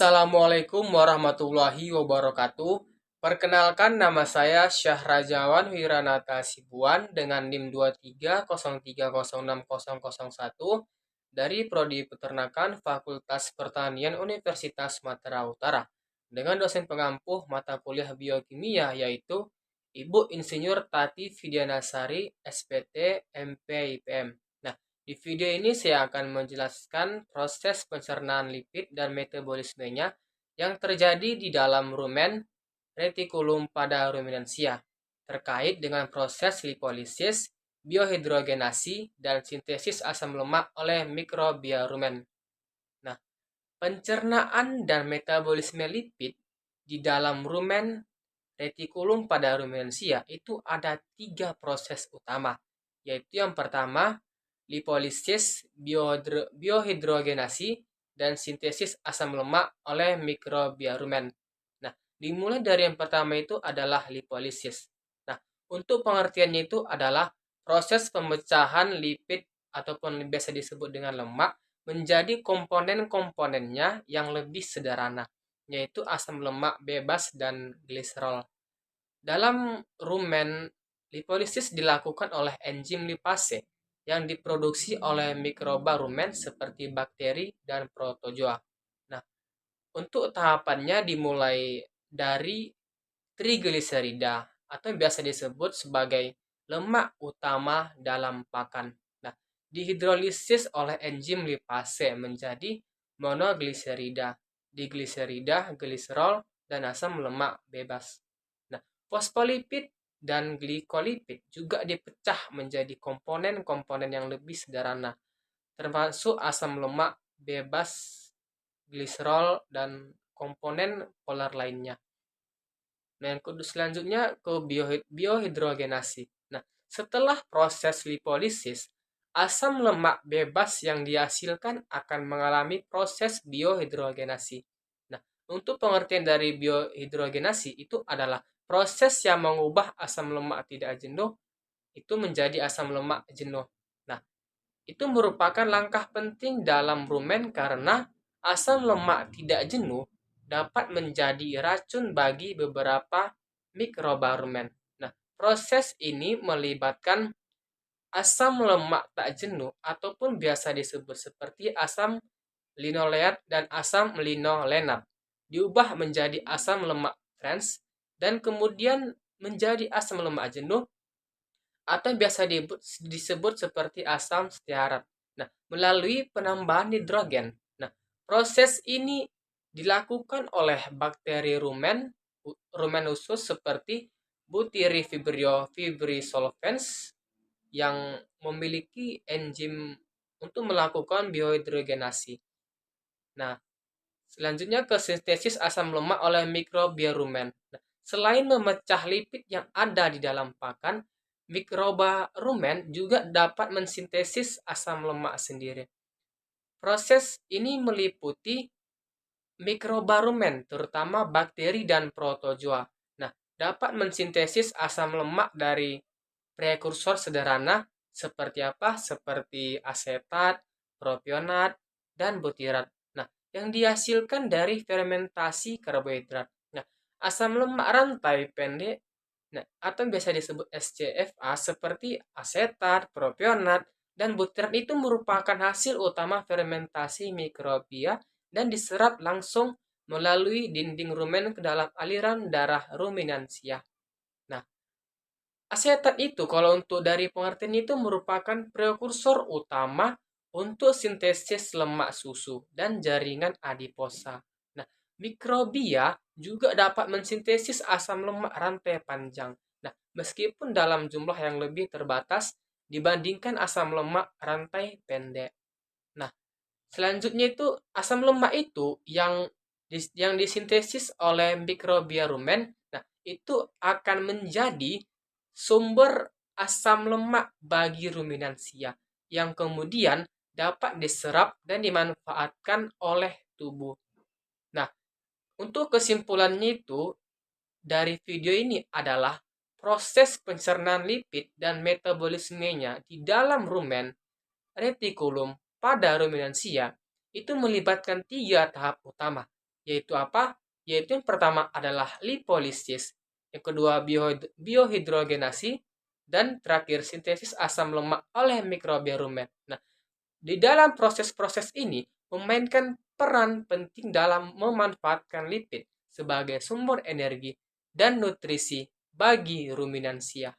Assalamualaikum warahmatullahi wabarakatuh. Perkenalkan, nama saya Syahrajawan Wiranata Sibuan dengan NIM 2303060001 dari Prodi Peternakan Fakultas Pertanian Universitas Sumatera Utara dengan dosen pengampu mata kuliah biokimia yaitu Ibu Insinyur Tati Fidianasari, SPT, MPIPM. Nah, di video ini saya akan menjelaskan proses pencernaan lipid dan metabolismenya yang terjadi di dalam rumen retikulum pada ruminansia terkait dengan proses lipolisis, biohidrogenasi, dan sintesis asam lemak oleh mikrobia rumen. Nah, pencernaan dan metabolisme lipid di dalam rumen retikulum pada ruminansia itu ada 3 proses utama, yaitu yang pertama lipolisis, biohidrogenasi, dan sintesis asam lemak oleh mikrobia rumen. Nah, dimulai dari yang pertama itu adalah lipolisis. Nah, untuk pengertiannya itu adalah proses pemecahan lipid ataupun biasa disebut dengan lemak menjadi komponen-komponennya yang lebih sederhana, yaitu asam lemak bebas dan gliserol. Dalam rumen, lipolisis dilakukan oleh enzim lipase yang diproduksi oleh mikroba rumen seperti bakteri dan protozoa. Nah, untuk tahapannya dimulai dari trigliserida atau yang biasa disebut sebagai lemak utama dalam pakan. Nah, dihidrolisis oleh enzim lipase menjadi monogliserida, digliserida, gliserol, dan asam lemak bebas. Nah, fosfolipid dan glikolipid juga dipecah menjadi komponen-komponen yang lebih sederhana, termasuk asam lemak bebas, gliserol, dan komponen polar lainnya. Nah, yang selanjutnya ke biohidrogenasi. Nah, setelah proses lipolisis, asam lemak bebas yang dihasilkan akan mengalami proses biohidrogenasi. Nah, untuk pengertian dari biohidrogenasi itu adalah proses yang mengubah asam lemak tidak jenuh itu menjadi asam lemak jenuh. Nah, itu merupakan langkah penting dalam rumen karena asam lemak tidak jenuh dapat menjadi racun bagi beberapa mikroba rumen. Nah, proses ini melibatkan asam lemak tak jenuh ataupun biasa disebut seperti asam linoleat dan asam linolenat diubah menjadi asam lemak trans dan kemudian menjadi asam lemak jenuh atau yang biasa disebut seperti asam stearat. Nah, melalui penambahan hidrogen. Nah, proses ini dilakukan oleh bakteri rumen usus seperti Butyrifibrio fibrisolvens yang memiliki enzim untuk melakukan biohidrogenasi. Nah, selanjutnya ke sintesis asam lemak oleh mikrobia rumen. Nah, selain memecah lipid yang ada di dalam pakan, mikroba rumen juga dapat mensintesis asam lemak sendiri. Proses ini meliputi mikroba rumen, terutama bakteri dan protozoa. Nah, dapat mensintesis asam lemak dari prekursor sederhana seperti apa? Seperti asetat, propionat, dan butirat. Nah, yang dihasilkan dari fermentasi karbohidrat. Nah, asam lemak rantai pendek, nah, atau biasa disebut SCFA seperti asetat, propionat, dan butirat itu merupakan hasil utama fermentasi mikrobia dan diserap langsung melalui dinding rumen ke dalam aliran darah ruminansia. Nah, asetat itu kalau untuk dari pengertian itu merupakan prekursor utama untuk sintesis lemak susu dan jaringan adiposa. Nah, mikrobia juga dapat mensintesis asam lemak rantai panjang. Nah, meskipun dalam jumlah yang lebih terbatas dibandingkan asam lemak rantai pendek. Nah, selanjutnya itu asam lemak itu yang disintesis oleh mikrobia rumen, nah itu akan menjadi sumber asam lemak bagi ruminansia yang kemudian dapat diserap dan dimanfaatkan oleh tubuh. Nah, untuk kesimpulannya itu dari video ini adalah proses pencernaan lipid dan metabolismenya di dalam rumen retikulum pada ruminansia itu melibatkan 3 tahap utama, Yaitu apa? Yaitu yang pertama adalah lipolisis, yang kedua biohidrogenasi, dan terakhir sintesis asam lemak oleh mikrobia rumen. Nah, di dalam proses-proses ini memainkan peran penting dalam memanfaatkan lipid sebagai sumber energi dan nutrisi bagi ruminansia.